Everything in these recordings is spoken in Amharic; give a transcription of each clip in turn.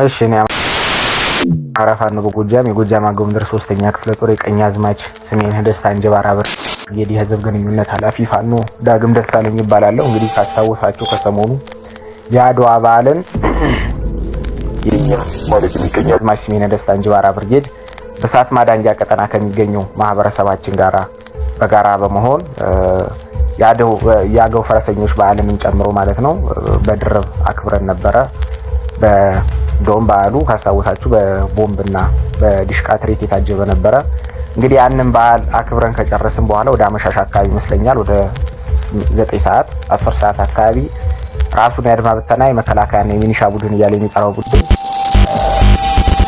እሺ ነው አራፋን በጎጃም የጎጃም አገው ምድር 3ኛ ክፍለ ጦር የቀኛዝማች ስሜነህ ደስታ እንጀባራ ብርጌድ የህዝብ ግንኙነት ኃላፊ ፋኖ ዳግም ደሳለኝ ይባላል። እንግዲህ ካስታወሳችሁ ከሰሞኑ የአድዋ በዓልን የቀኛዝማች ስሜነህ ደስታ እንጀባራ ብርጌድ በሳት ማዳንጃ ቀጠና ከሚገኙ ማህበረሰባችን ጋራ በጋራ በመሆን የአገው ፈረሰኞች በዓልን ጨምሮ ማለት ነው በድርብ አክብረን ነበረ። በዶም በዓሉ ካስታወሳችሁ በቦምብና በዲሽቃ ትርኢት የታጀበ ነበረ። እንግዲህ ያንን በዓል አክብረን ከጨረስን በኋላ ወደ አመሻሽ አካባቢ ይመስለኛል ወደ 9 ሰዓት 10 ሰዓት አካባቢ ራሱን ያድማ ብተና የመከላከያና የሚኒሻ ቡድን እያለ የሚጠራው ቡድን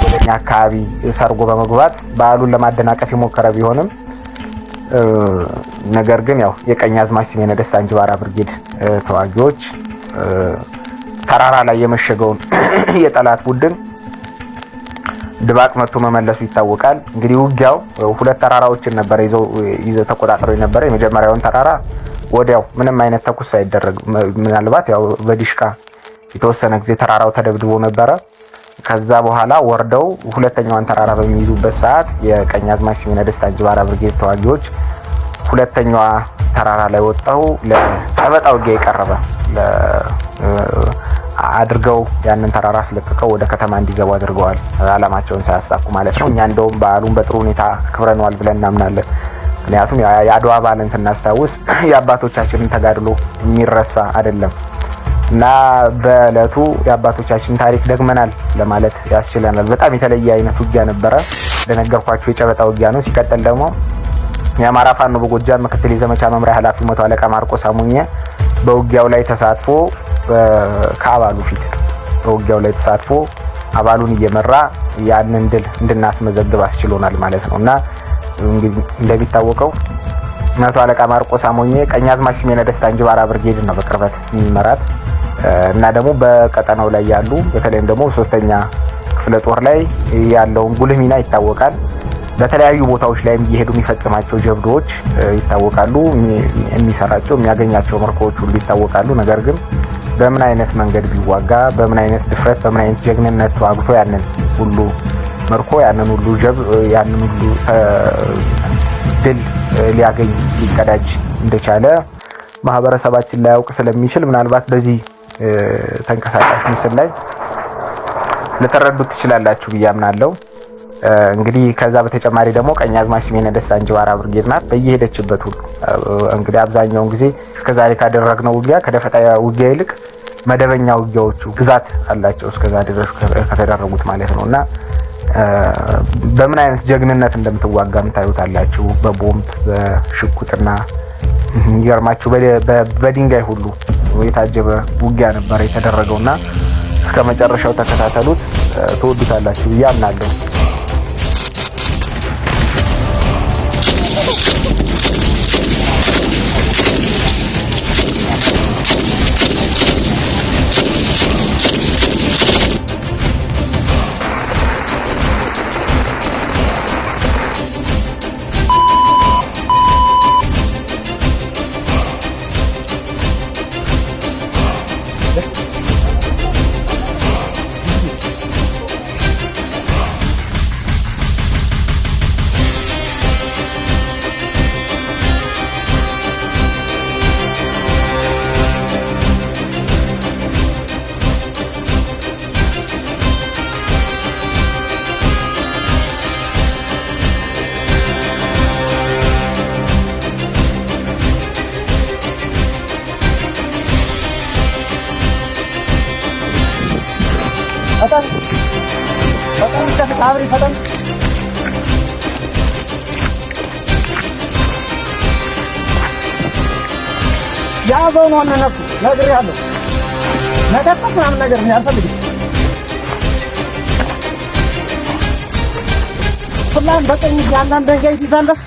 ወደኛ አካባቢ ሰርጎ በመግባት በዓሉን ለማደናቀፍ የሞከረ ቢሆንም ነገር ግን ያው የቀኛዝማች ስሜነህ ደስታ እንጀባራ ብርጌድ ተዋጊዎች ተራራ ላይ የመሸገውን የጠላት ቡድን ድባቅ መጥቶ መመለሱ ይታወቃል። እንግዲህ ውጊያው ሁለት ተራራዎችን ነበር ይዘው ተቆጣጥረው የነበረ። የመጀመሪያውን ተራራ ወዲያው ምንም አይነት ተኩስ ሳይደረግ ምናልባት ያው በዲሽቃ የተወሰነ ጊዜ ተራራው ተደብድቦ ነበረ። ከዛ በኋላ ወርደው ሁለተኛውን ተራራ በሚይዙበት ሰዓት የቀኛዝማች ስሜነህ ደስታ እንጀባራ ብርጌድ ተዋጊዎች ሁለተኛዋ ተራራ ላይ ወጣው ለጨበጣ ውጊያ የቀረበ አድርገው ያንን ተራራ አስለቅቀው ወደ ከተማ እንዲገቡ አድርገዋል። አላማቸውን ሳያሳኩ ማለት ነው። እኛ እንደውም በዓሉን በጥሩ ሁኔታ አክብረናል ብለን እናምናለን። ምክንያቱም የአድዋ በዓልን ስናስታውስ የአባቶቻችንን ተጋድሎ የሚረሳ አይደለም እና በእለቱ የአባቶቻችን ታሪክ ደግመናል ለማለት ያስችለናል። በጣም የተለየ አይነት ውጊያ ነበረ። እንደነገርኳችሁ የጨበጣ ውጊያ ነው። ሲቀጥል ደግሞ የአማራ ፋኖ በጎጃም ምክትል የዘመቻ መምሪያ ኃላፊ መቶ አለቃ ማርቆስ አሙኘ በውጊያው ላይ ተሳትፎ ከአባሉ ፊት በውጊያው ላይ ተሳትፎ አባሉን እየመራ ያንን ድል እንድናስመዘግብ አስችሎናል ማለት ነውና እንግዲህ እንደሚታወቀው መቶ አለቃ ማርቆስ አሙኘ ቀኛዝማች ስሜነህ ደስታ እንጀባራ ብርጌድ ነው በቅርበት የሚመራት እና ደግሞ በቀጠናው ላይ ያሉ በተለይም ደግሞ 3ኛ ክፍለ ጦር ላይ ያለውን ጉልህ ሚና ይታወቃል። በተለያዩ ቦታዎች ላይ እየሄዱ የሚፈጽማቸው ጀብዶች ይታወቃሉ። የሚሰራቸው የሚያገኛቸው ምርኮዎች ሁሉ ይታወቃሉ። ነገር ግን በምን አይነት መንገድ ቢዋጋ በምን አይነት ድፍረት በምን አይነት ጀግንነት ተዋግቶ ያንን ሁሉ ምርኮ ያንን ሁሉ ያንን ሁሉ ድል ሊያገኝ ሊቀዳጅ እንደቻለ ማህበረሰባችን ላይ ያውቅ ስለሚችል ምናልባት በዚህ ተንቀሳቃሽ ምስል ላይ ልትረዱት ትችላላችሁ ብዬ አምናለሁ። እንግዲህ ከዛ በተጨማሪ ደግሞ ቀኛዝማች ስሜነህ ደስታ እንጀባራ ብርጌድ ናት በየሄደችበት ሁሉ እንግዲህ አብዛኛውን ጊዜ እስከዛሬ ካደረግነው ውጊያ ከደፈጣ ውጊያ ይልቅ መደበኛ ውጊያዎቹ ግዛት አላቸው እስከዛ ድረስ ከተደረጉት ማለት ነውና በምን አይነት ጀግንነት እንደምትዋጋም ታዩታላችሁ። በቦምብ በሽጉጥና ይገርማችሁ በድንጋይ ሁሉ የታጀበ ውጊያ ነበር የተደረገውና እስከ መጨረሻው ተከታተሉት ትወዱታላችሁ ብዬ አምናለሁ። ፈጠን ያዘው ነው ነፍሱ ነገር ያለው መተፈስ ምናምን ነገር ነው ያልፈልግም። ሁላም በቀኝ ያንዳንድ ደንጋይ ይዛለህ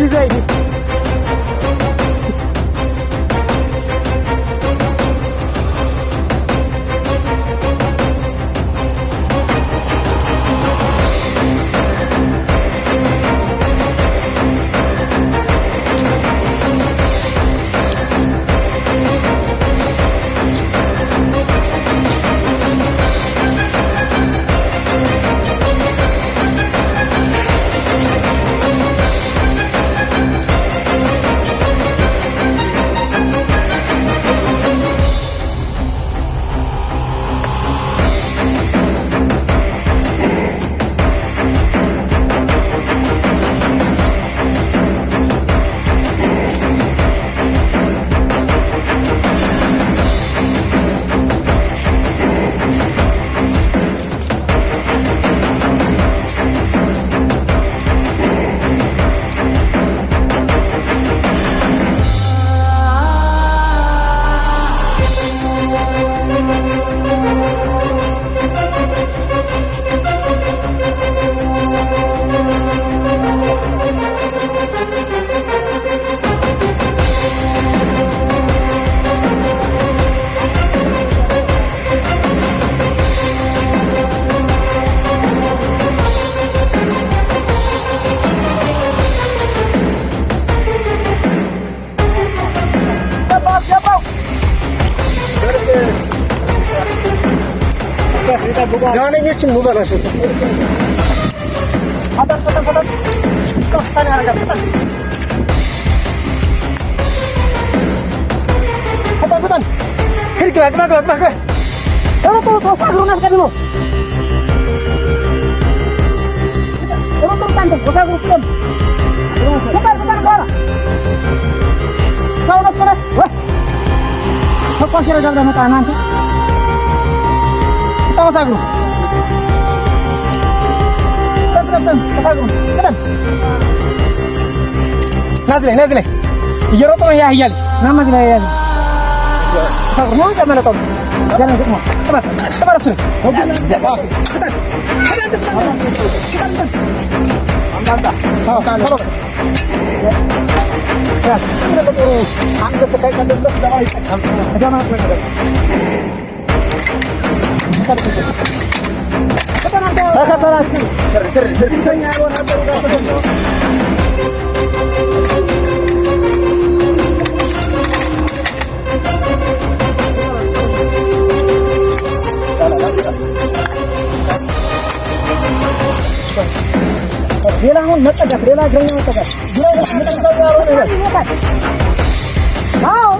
ዲዛይን ዳነኞችን ሙባራሽ نازله يروطوا يا هيال نعم نازله يا هيال صغروا ما ملكم جانا نقوم تمام رسول ሌላ አሁን መጠጋት ሌላ እግረኛ መጠጋት አዎ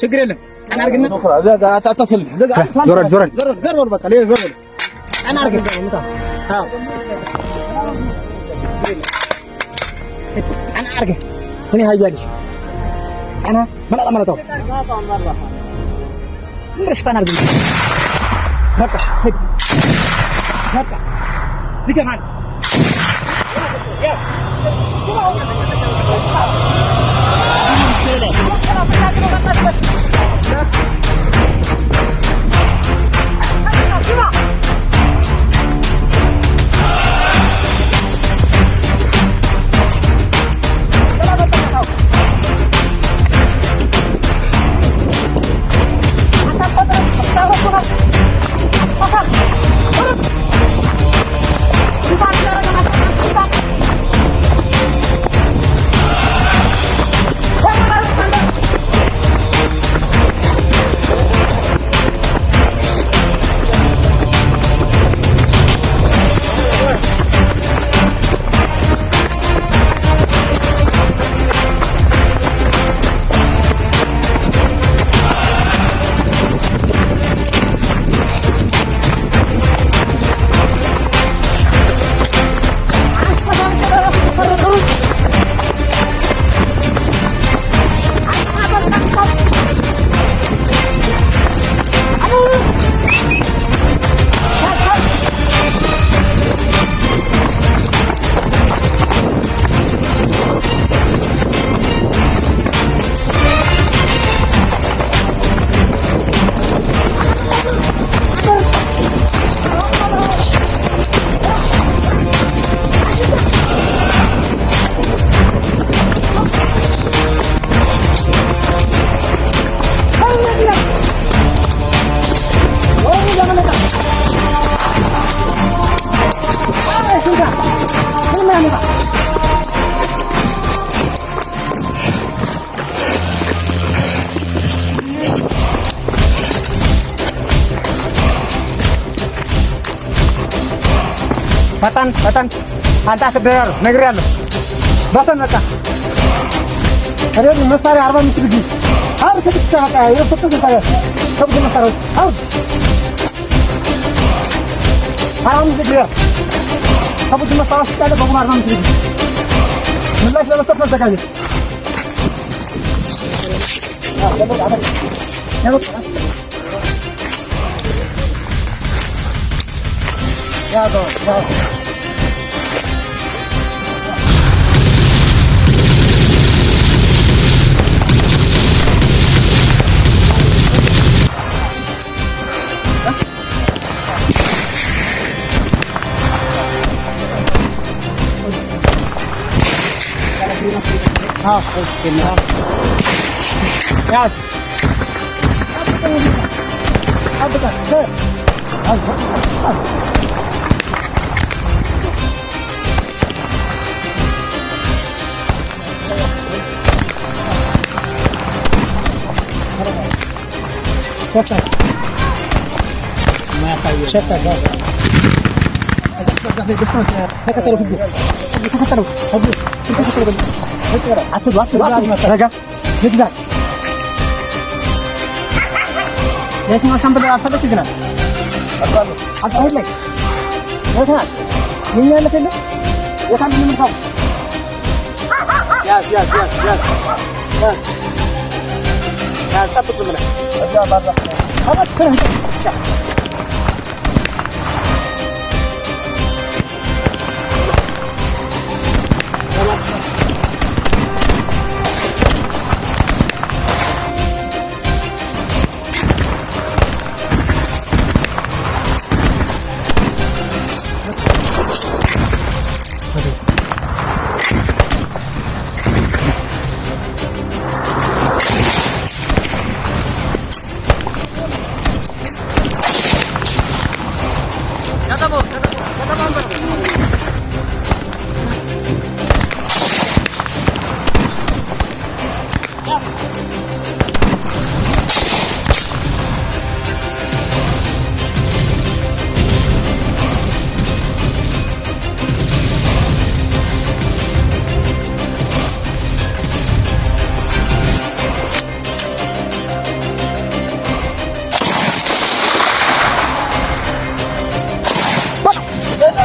ችግር የለም አናርግና አታስልም ዞር በቃ ዞር አናርግ አዎ አናርግ እኔ ሀያልሽ አና መላጣ መላጣው እንግዲህ ታናርግ በቃ በቃ ልገማል ያ ፈጣን አንተ አትደራር ነግሬያለሁ። በተን በቃ አይደል መሳሪያ 45 ልጅ አሁን ከተከታታ የፈተተ ታዲያ ከብዙ መሳሪያዎች አሁን አሁን ዝግራ ከብዙ መሳሪያዎች ታዲያ በጉማ 45 ልጅ ምላሽ ለመስጠት መዘጋጀት ያው Yes. የትኛው ሻምበል አፈለሽ ይገናል አጣው ላይ ወታል የኛ ለከለ ወታል ምን ታው ያ ጠብቅ ብለ እዛ ባዛ አባትህ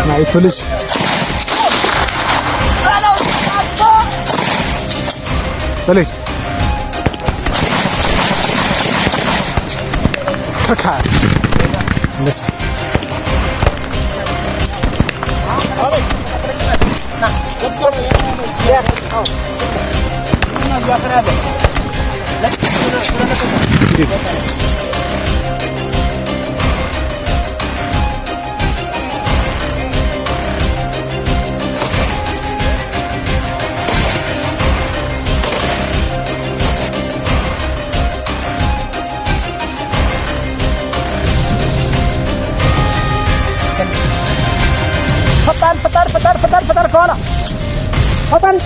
ናይቶልሽ በለይ ተካ እንደሳ ፈጣን ከኋላ ፈጣን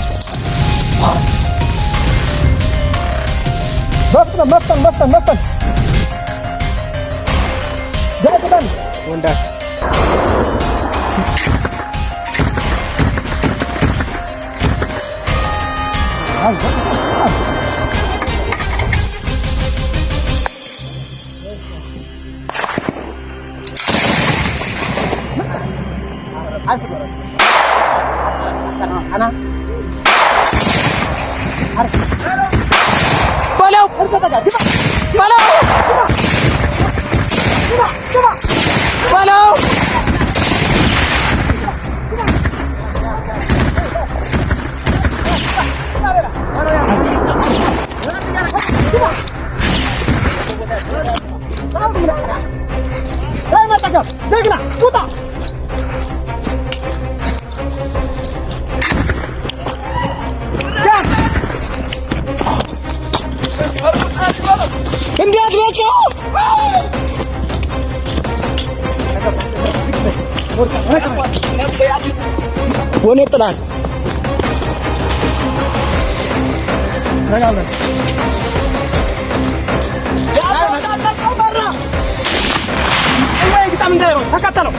መፍጠን ዳግዳን ወንዳ ወኔ ጥላት ረጋለን ያ ግጣም እንዳይሮ ተከተለው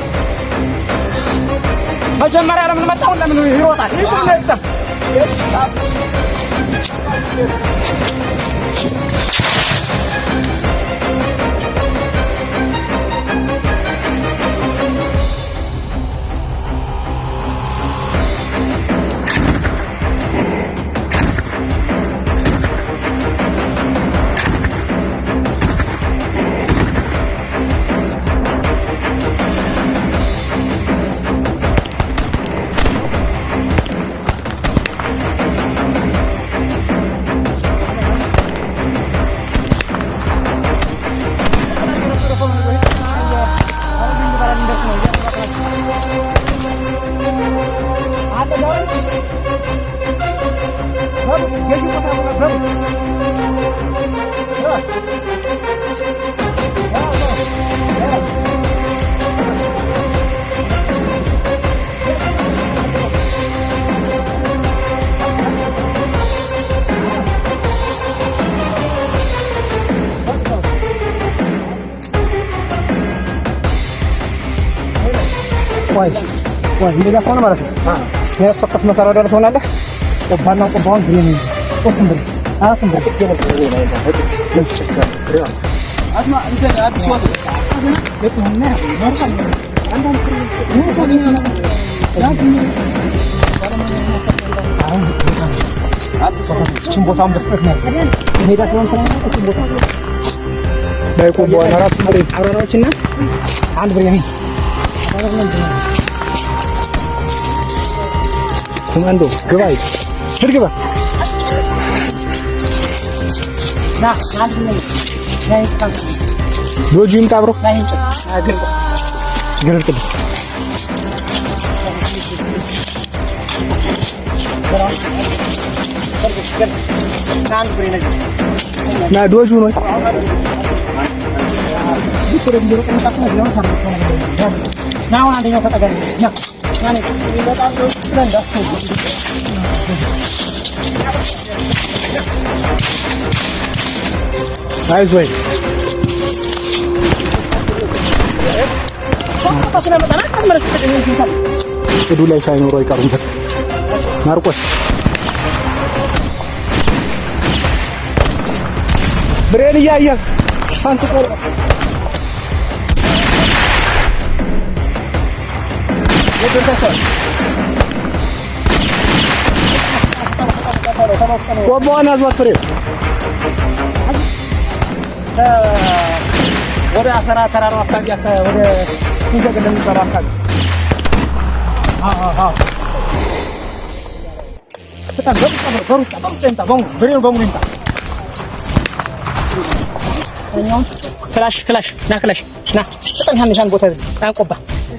መጀመሪያ ለምን መጣው ለምን ይሮጣል ይጥም ወይ እንደዛ ከሆነ ማለት ነው የፈቀስ መሰራ ወደ ትሆናለህ ቆባና ቆባውን ግሪን ቆጥም ብር አጥም ብር አስማ እንደ አዲስ ወጥ ለጥሙና ማርካል አንዳንድ ነው ሰውኛ አዲስ ቦታውን በፍጥነት ነው ሜዳ ስለሆነ ቦታ ላይ ቆባው አራት ብር አራራዎችና አንድ ብር ያህል ኮማንዶ ግባይ ግባ ና አንድ ነው ሎጂም ታብሮ ግርጥ ና ዶጁ ነው ና አሁን አንደኛው ተጠገኝ ና ማን ይመጣል ነው ስለንዳ አይዞይ ጽዱ ላይ ሳይኖረው አይቀርም ማርቆስ ብሬን እያየ ፋንስ ቆር ቆቦን ያዟት ፍሬ ወደ አሰራ ተራራው አካባቢ ወደ እንገገለ የሚባል አካባቢ በጣም በሩጣ ብሬን በሙሉ ይምጣ ክላሽ ና ክላሽ ና በጣም ያንሻን ቦታ ታንቆባ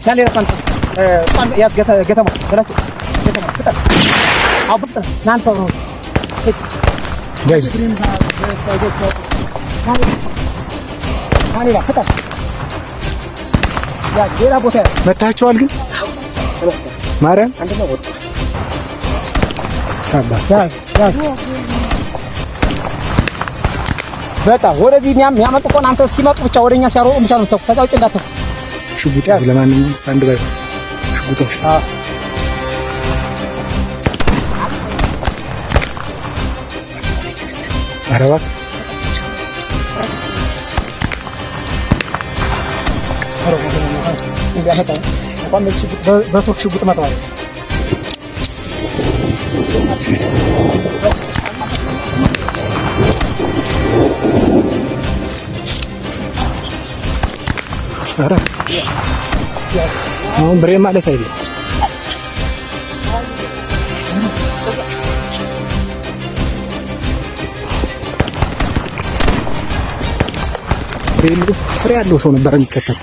ና ለራንተ ጣን ያዝ ገተማ ገላችሁ ገተማ ፍጠን አብጥ ናንተ ነው ጋይስ ማን ፍጠን ያ ሌላ ቦታ መታችኋል ግን ማርያም አንድ ነው ወጣ ያ በጣም ወደዚህ የሚያመጡ ቆን አንተ ሲመጡ ብቻ ወደኛ ሲያሮጡ ብቻ ነው ተኩስ ታውቂ እንዳትተኩስ ሽጉጥ ያዝ ለማንኛውም ስታንድ ባይ ሽጉጦች አረባ በቶክ ሽጉጥ መጣው አረ አሁን ብሬ ማለት አይደለም ፍሬ ያለው ሰው ነበር የሚከተል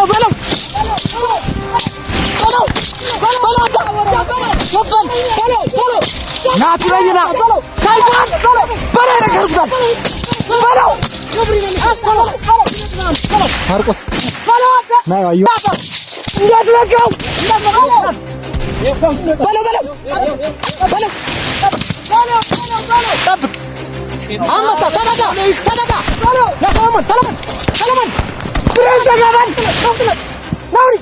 በለው ማርቆስ ናይ አዩ እንዳትለቀው ጠብቅ አንበሳ ተነጋ ለሰለሞን ብሬን ተጋባል ናውሪ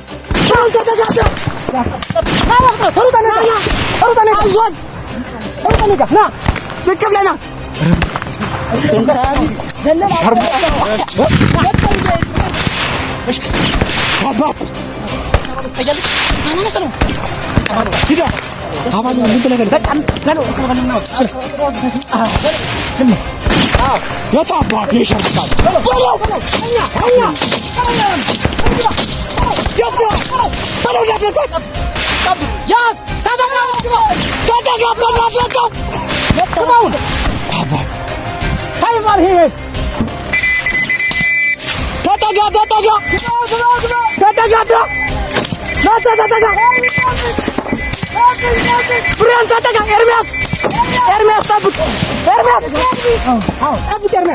ብሬን ተጋባል ና ዝቅ ብለህ ና ዘለላ አባት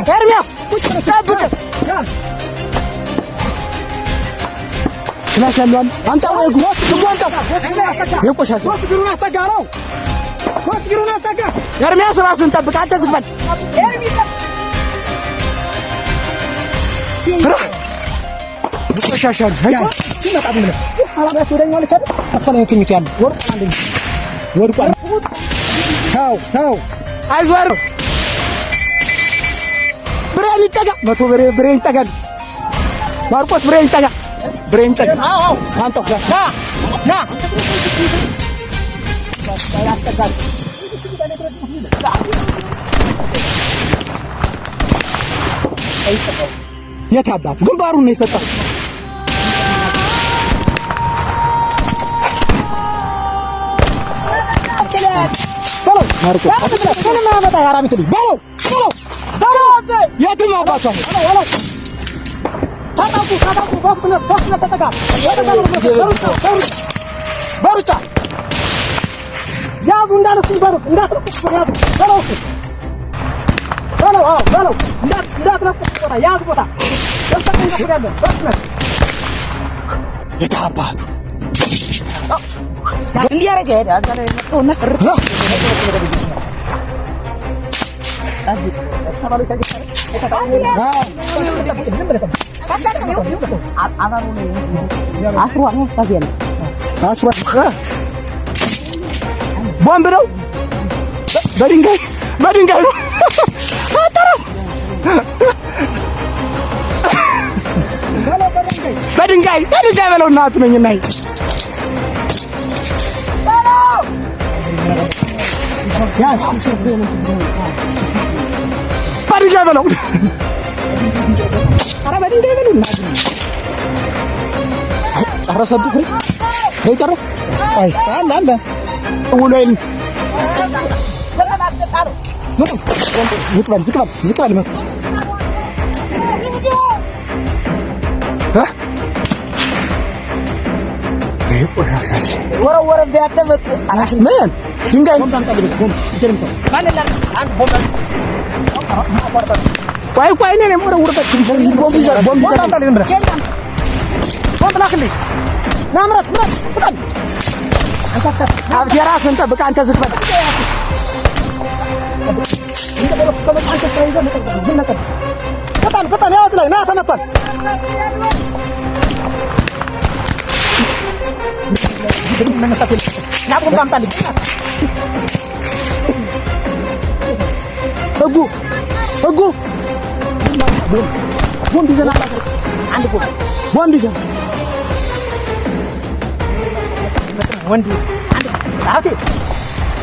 ኤርሚያስ ጠብቅ ስላሽ ያለው አንተ ወይ ጎስ ግንባንታ የቆሻሻ ጎስ ግሩን አስተጋራው ጎስ ግሩን አስተጋ ኤርሚያስ ራስን ጠብቅ አንተ ዝግበል ቆሻሻ አይደል ሲመጣ ቢል ሰላማት ወደኛ ለቻለ አፈላኝ ትምት ያለ ወርቋል ታው አይዞር ብሬን ይጠጋ መቶ ብሬን ይጠጋል ማርቆስ ብሬን ይጠጋ አዎ አንተው ና ያስተጋል የት አባቱ ግንባሩን ነው የሰጠው ማርቆስ ምንም አመጣ ያራሚት ልጅ በለው የትም አባቱ ታጣቁ ቦክስ ተጠጋ በሩጫ ያዙ እንዳነሱ በሩት እንዳትረቁ በለው እንዳትረቁ ቦታ ያዙ ቦታ የታባቱ እንዲያረጋ ሄደ አዛለ መጥቶና ቦምብ ነው በድንጋይ ነው አጠረፍ በድንጋይ በለው እናቱ ነኝና በድንጋይ በለው ኧረ በድንጋይ በለው እናቱ ጨረሰብህ ፍሬ ጨረስ አይ አለ ውሎይን ዝቅ በል መቶ ወረወረ ቢያተመጡ ምን ድንጋይ ቆይ እኔ ነኝ ወረወረበት ቦምብ ላክልኝ ና ምረት ፍጠን የራስህን ጠብቅ አንተ ዝቅ በል ፍጠን ያዝ ላይ ና ተመቷል ህጉ ቦምብ ይዘና አንድ ቦምብ ይዘና ወንድ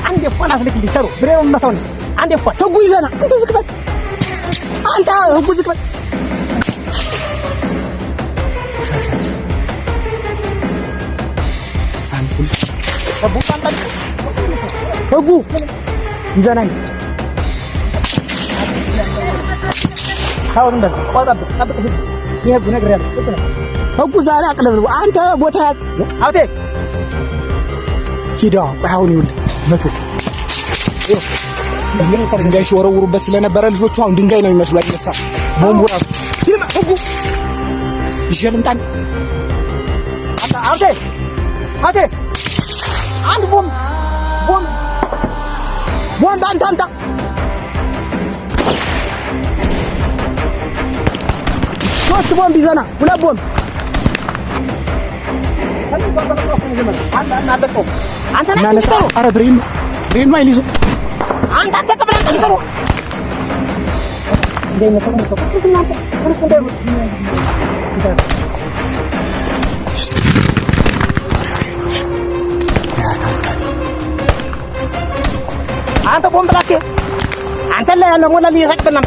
አንድ የፋናት ልክ ሊተሩ ብሬው መታው ነው አንድ የፋን ህጉ ይዘና አንተ ዝቅ በል አንተ ህጉ ዝቅ በል ሳንፉል ህጉ ይዘና ታው እንደዚህ ጠብቅ ይሄ ነገር ያለው ህጉ ዛሬ አቅልብ አንተ ቦታ ያዝ አውቴ ሂዳ አሁን ይኸውልህ መቶ ድንጋይ ሲወረውሩበት ስለነበረ ልጆቹ አሁን ድንጋይ ነው የሚመስሉ አይነሳ ቦምቡ ራሱ ይልማ ህጉ ይጀልምጣን አውቴ አንድ ቦምብ አንተ አምጣ ሶስት ቦምብ ይዘና ሁለት ቦምብ አንተ ኧረ ብሬን አይልይዞ አንተ ተቀበላን ተቀበሉ አንተ ቦምብ ላከ አንተ ላይ ያለ ሞላ ሊያሳቅበና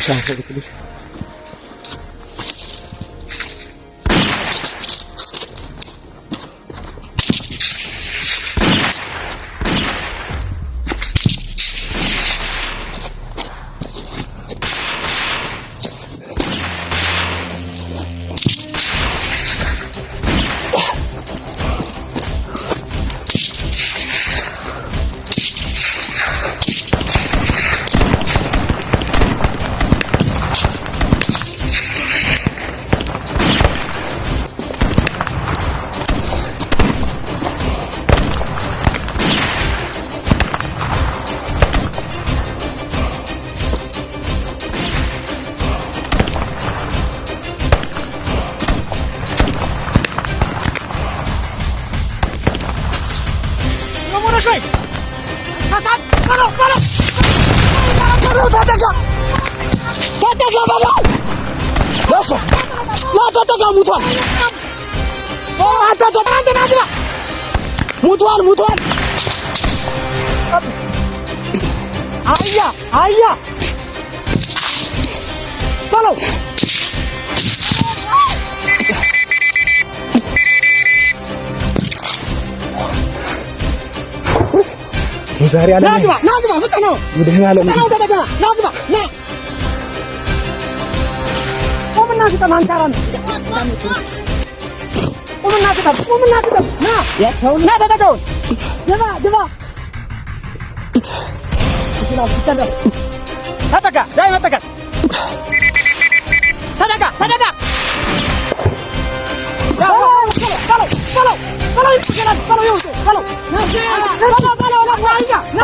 شايفه قلت لي شوي حسن قالوا تتقى بابا لا تتقى موتوال موتوال هيا قالوا زهري على ناقبة فتنو ودهنا على فتنو تدقى ناقبة لا قوم الناس تمان كاران قوم الناس لا تدقون دفا تدقى دائما تدقى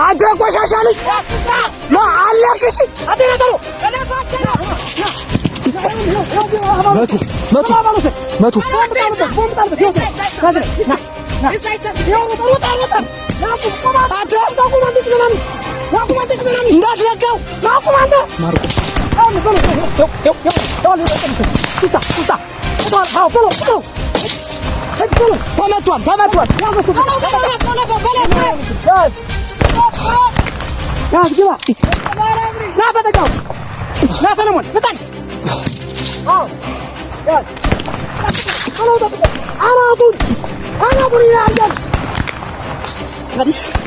አንተ ቆሻሻ ልጅ ማ አለክሽ መቱ ተመቷል ያዝ ግባ ና ተደጋው ና ሰለሞን ፍጠን ያዝ አናቱን ይላል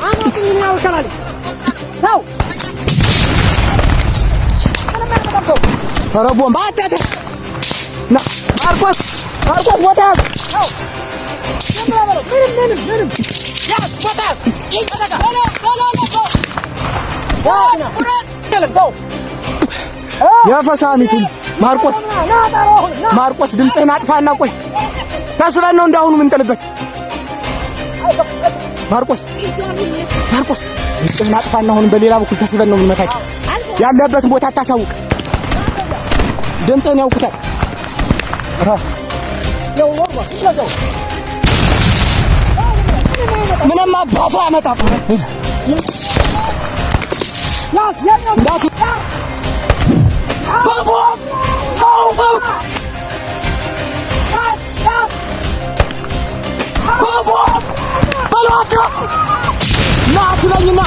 አናቱን ይናውሻል ታው ረቦም ባታተ ና ማርቆስ ቦታ ታው ምንም ያዝ ቦታ ይተደጋ የፈሳሚቱ ማርቆስ ድምፅህን አጥፋና ቆይ ተስበን ነው እንዳሁኑ ምን ጥልበት ማርቆስ ድምፅህን አጥፋና አሁን በሌላ በኩል ተስበን ነው የምንመታቸው ያለበትን ቦታ አታሳውቅ ድምፅህን ያውቁታል ምንም አባቱ አያመጣም። እንዳት ናትለኝና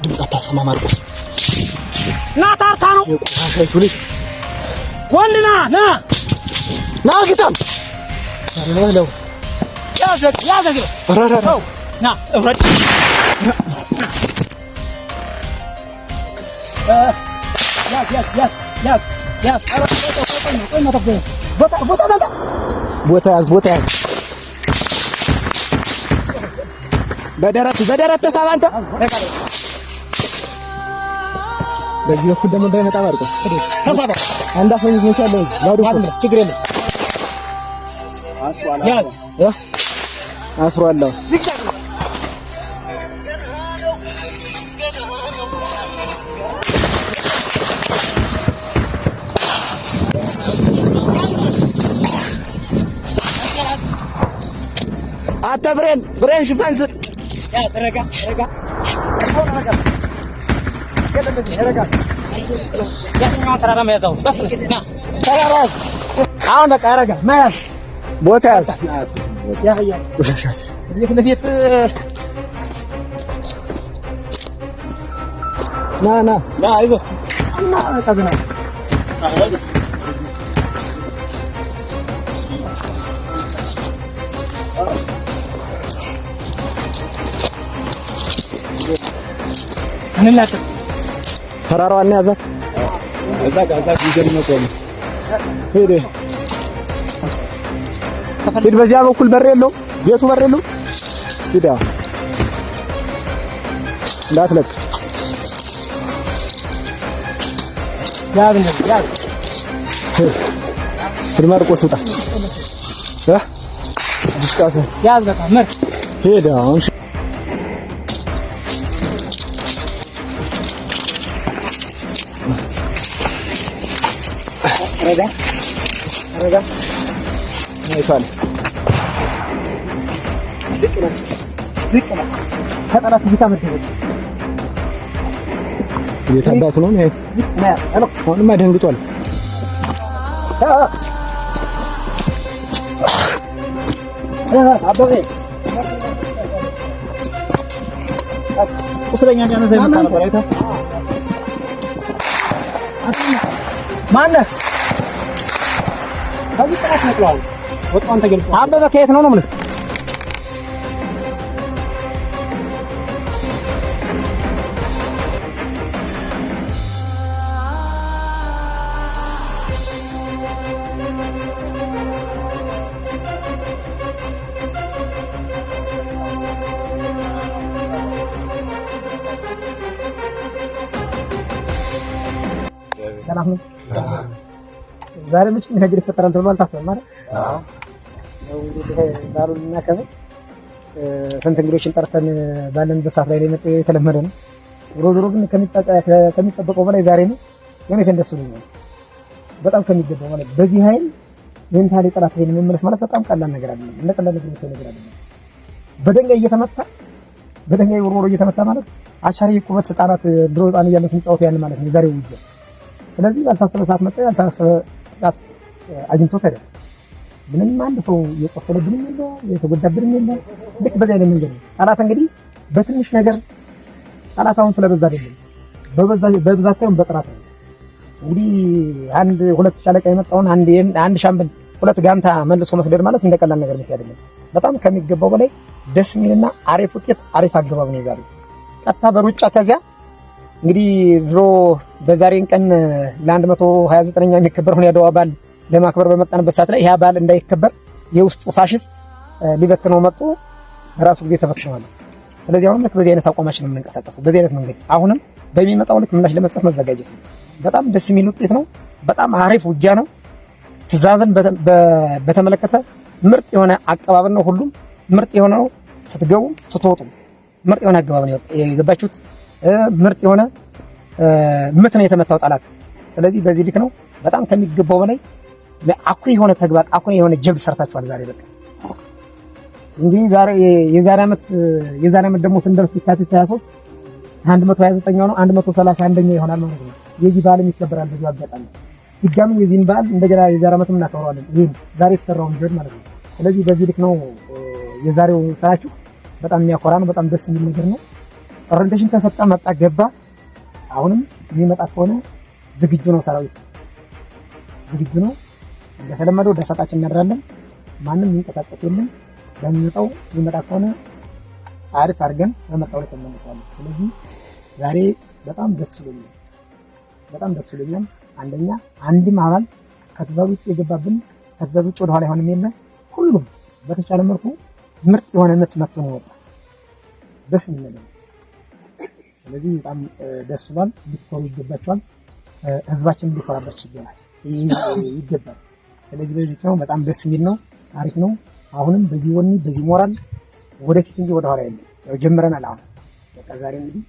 ድምፅ አታሰማ ማርቆስ ና ታርታ ነው ወንድ ና ግጠም ለው ያዘግ ና እውረድ ቦታ ያዝ በደረት ተሳብ አንተ በዚህ በኩል ደግሞ እንዳይመጣ ማርቆስ ተሳብ አንዳፈኝ ይችላል ላውዱ ችግር የለም አስሯለሁ አታ ብሬን ሽፋን ስጥ ያ ረጋ ተራራ መያዛው ተራራ አሁን በቃ ረጋ መያዝ ቦታ ያዝ ያ ለፊት ና አይዞህ ና ታዝና እንላጥ ተራራዋን ያዛት እዛ ይዘን ነው ሄደ ሂድ በዚያ በኩል በር የለው ቤቱ በር የለው ሂድ እንዳትለቅ ያዝ ሂድ ማርቆስ ውጣ ዲስካስ ያዝ በቃ መር ሄደ አሁን ረጋ አይቷል ዝቅ ነው ተጠላት ይታመደው የታባቱ ነው ነው አሁንማ ደንግጧል አባቴ ቁስለኛ ያነዘ ይመጣ ነው አይታ ማነህ በዚህ ጭራሽ ነጥሏል ወጣን ተገልጿል አበበ ከየት ነው ማለት ሰላም ነው ዛሬ ምንጭ ነገር ይፈጠራል ተብሎ አልታሰበም ማለት አዎ ነው እንግዲህ ዳሩን እናከብር ስንት እንግዶችን ጠርተን ባለንበት ሰዓት ላይ ለመጠ የተለመደ ነው ሮዝሮ ግን ከሚጠበቀው በላይ ዛሬ ነው የኔ እንደሱ ነው በጣም ከሚገባው ማለት በዚህ ኃይል ሜንታሊ ጠላት ኃይል መመለስ ማለት በጣም ቀላል ነገር አይደለም እንደ ቀላል ነገር አይደለም በደንጋይ ወርወሮ እየተመታ ማለት አቻሪ ቁበት ህፃናት ድሮ ህፃን እያለ ስንጫወት ያን ማለት ነው ዛሬው ይጀ ስለዚህ ያልታሰበ ሰዓት መጣ ያልታሰበ ጥቃት አግኝቶ ተደ ምንም አንድ ሰው የቆሰለብንም የለ የተጎዳብንም የለ ልክ በዛ ላይ መንገድ ጠላት እንግዲህ በትንሽ ነገር ጠላታውን ስለበዛ አይደለም በብዛት ሳይሆን በጥራት ነው እንግዲህ አንድ ሁለት ሻለቃ የመጣውን አንድ ሻምበል ሁለት ጋንታ መልሶ መስደድ ማለት እንደቀላል ነገር ነው አይደለም በጣም ከሚገባው በላይ ደስ የሚልና አሪፍ ውጤት አሪፍ አገባብ ነው ዛሬ ቀጥታ በሩጫ ከዚያ እንግዲህ ድሮ በዛሬን ቀን ለ129ኛ የሚከበረውን ያድዋ በዓል ለማክበር በመጣንበት ሰዓት ላይ ያ በዓል እንዳይከበር የውስጡ ፋሽስት ሊበትነው መጥቶ በራሱ ጊዜ ተበክኗል። ስለዚህ አሁንም ልክ በዚህ አይነት አቋማችን ነው የምንንቀሳቀሰው በዚህ አይነት መንገድ አሁንም በሚመጣው ልክ ምላሽ ለመስጠት መዘጋጀት ነው። በጣም ደስ የሚል ውጤት ነው። በጣም አሪፍ ውጊያ ነው። ትዕዛዝን በተመለከተ ምርጥ የሆነ አቀባበል ነው። ሁሉም ምርጥ የሆነ ነው። ስትገቡ ስትወጡ ምርጥ የሆነ አገባብ ነው የገባችሁት። ምርጥ የሆነ ምት ነው የተመታው ጠላት። ስለዚህ በዚህ ልክ ነው በጣም ከሚገባው በላይ አኩሪ የሆነ ተግባር አኩሪ የሆነ ጀብድ ሰርታችኋል ዛሬ። በቃ እንግዲህ የዛሬ ዓመት ደግሞ ስንደርስ የካቲት 23 129ኛው ነው 131ኛው ይሆናል ማለት ነው። የዚህ በዓልም ይከበራል። በዚህ አጋጣሚ ድጋሚ የዚህን በዓል እንደገና የዛሬ ዓመትም እናከብረዋለን። ይሄ ዛሬ የተሰራውን ጀብድ ማለት ነው። ስለዚህ በዚህ ልክ ነው የዛሬው ስራችሁ። በጣም የሚያኮራ ነው። በጣም ደስ የሚል ነገር ነው። ኦሪንቴሽን ተሰጣ መጣ ገባ። አሁንም የሚመጣ ከሆነ ዝግጁ ነው። ሰራዊቱ ዝግጁ ነው። እንደተለመደው ደፈጣችን እናድራለን። ማንም የሚንቀሳቀስ የለም። በሚመጣው የሚመጣ ከሆነ አሪፍ አድርገን በመጣው ላይ ተመለሳለን። ስለዚህ ዛሬ በጣም ደስ ብሎኛል። በጣም ደስ ብሎኛል። አንደኛ አንድም አባል ከትእዛዝ ውጭ የገባብን ከትእዛዝ ውጭ ወደኋላ ይሆንም የለ ሁሉም በተቻለ መልኩ ምርጥ የሆነ ምት መጥቶ ነው የወጣ። ደስ የሚል ነገር። ስለዚህ በጣም ደስ ብሏል። ሊኮሩ ይገባቸዋል። ህዝባችን ሊኮራበት ይገባል። ስለዚህ በዚህ ነው በጣም ደስ የሚል ነው። አሪፍ ነው። አሁንም በዚህ ወኔ በዚህ ሞራል ወደፊት እንጂ ወደ ኋላ የለም። ያው ጀምረናል። አሁን በቃ ዛሬ እንግዲህ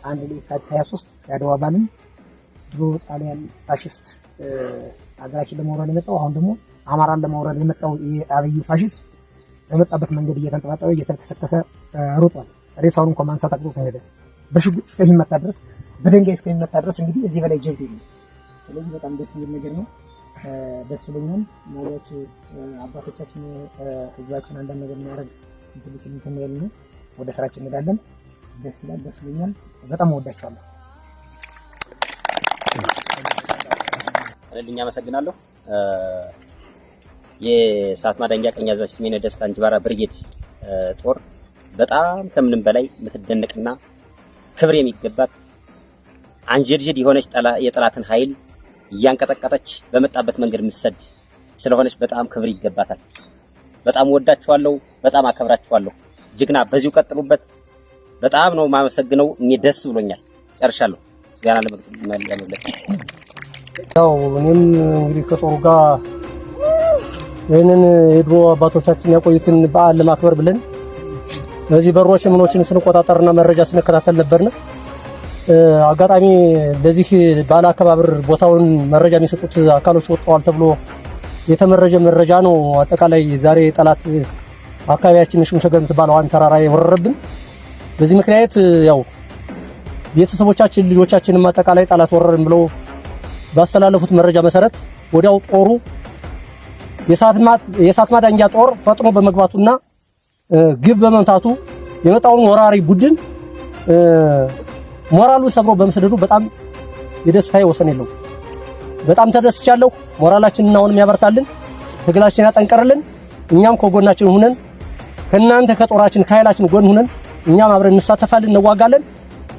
አንድ ላይ የካቲት 23 የአድዋ በዓልን ድሮ ጣሊያን ፋሽስት ሀገራችን ለመውረድ የመጣው አሁን ደግሞ አማራን ለመውረድ የመጣው የአብዩ ፋሽስት በመጣበት መንገድ እየተንጠባጠበ እየተከሰከሰ ሮጧል። ሬሳውን እንኳን ማንሳት አቅቶት ሄደ። በሽጉጥ እስከሚመታ ድረስ በድንጋይ እስከሚመታ ድረስ እንግዲህ እዚህ በላይ ጀብድ የለም። ስለዚህ በጣም ደስ የሚል ነገር ነው። ደስ ብሎኛል። ማለት አባቶቻችን ህዝባችን አንዳንድ ነገር የሚያደርግ እንትን ነው። ወደ ስራችን እንሄዳለን። ደስ ይላል። ደስ ብሎኛል። በጣም ወዳቸዋለሁ። እልኛ አመሰግናለሁ። የሰዓት ማዳኛ ቀኛዝማች ስሜነ ደስታ እንጅባራ ብርጌድ ጦር በጣም ከምንም በላይ የምትደነቅና ክብር የሚገባት አንጀርጀድ የሆነች የጠላትን ኃይል እያንቀጠቀጠች በመጣበት መንገድ ምሰድ ስለሆነች በጣም ክብር ይገባታል። በጣም ወዳችኋለሁ። በጣም አከብራችኋለሁ። ጅግና በዚሁ ቀጥሉበት። በጣም ነው ማመሰግነው። እኔ ደስ ብሎኛል። ጨርሻለሁ። ምስጋና ለመግለጽ ያው እኔም እንግዲህ ከጦሩ ጋር ይህንን የድሮ አባቶቻችን ያቆዩትን በዓል ለማክበር ብለን እዚህ በሮች ምኖችን ስንቆጣጠርና መረጃ ስንከታተል ነበርና አጋጣሚ ለዚህ በዓል አከባበር ቦታውን መረጃ የሚሰጡት አካሎች ወጥተዋል ተብሎ የተመረጀ መረጃ ነው። አጠቃላይ ዛሬ ጠላት አካባቢያችን ሹምሸገር የምትባለው ተራራ የወረረብን። በዚህ ምክንያት ያው ቤተሰቦቻችን ልጆቻችንም አጠቃላይ ጠላት ወረረን ብለው ባስተላለፉት መረጃ መሰረት ወዲያው ጦሩ የእሳት ማዳኛ ጦር ፈጥኖ በመግባቱና ግብ በመምታቱ የመጣውን ወራሪ ቡድን ሞራሉን ሰብሮ በመስደዱ በጣም የደስታዬ ወሰን የለው። በጣም ተደስቻለሁ። ሞራላችንን አሁንም ያበርታልን፣ ትግላችንን ያጠንቀርልን። እኛም ከጎናችን ሆነን ከናንተ ከጦራችን ከኃይላችን ጎን ሆነን እኛም አብረን እንሳተፋለን፣ እንዋጋለን።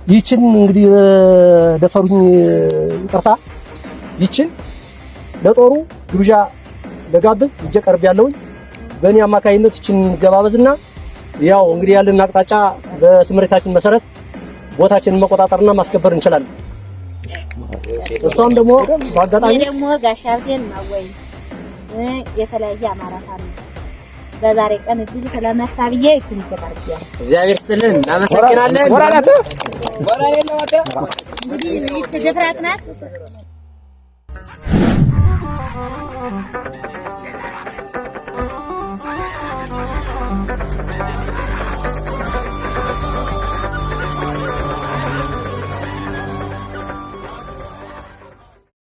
ይችን እንግዲህ ደፈሩኝ ይቅርታ፣ ይችን ለጦሩ ግብዣ ለጋብዝ እጄ ቀርብ ያለውኝ በእኔ አማካይነት ይችን ገባበዝና ያው እንግዲህ ያለን አቅጣጫ በስምሪታችን መሰረት ቦታችንን መቆጣጠርና ማስከበር እንችላለን። እሷን ደግሞ በአጋጣሚ ደግሞ ጋሻርቴን ማወይ የተለያየ አማራ ታሪ በዛሬ ቀን እዚህ ስለመጣ ብዬ እቺን ተቀርቢያ እግዚአብሔር ይስጥልን። እናመሰግናለን። ወራላተ እንግዲህ ይቺ ድፍረት ናት።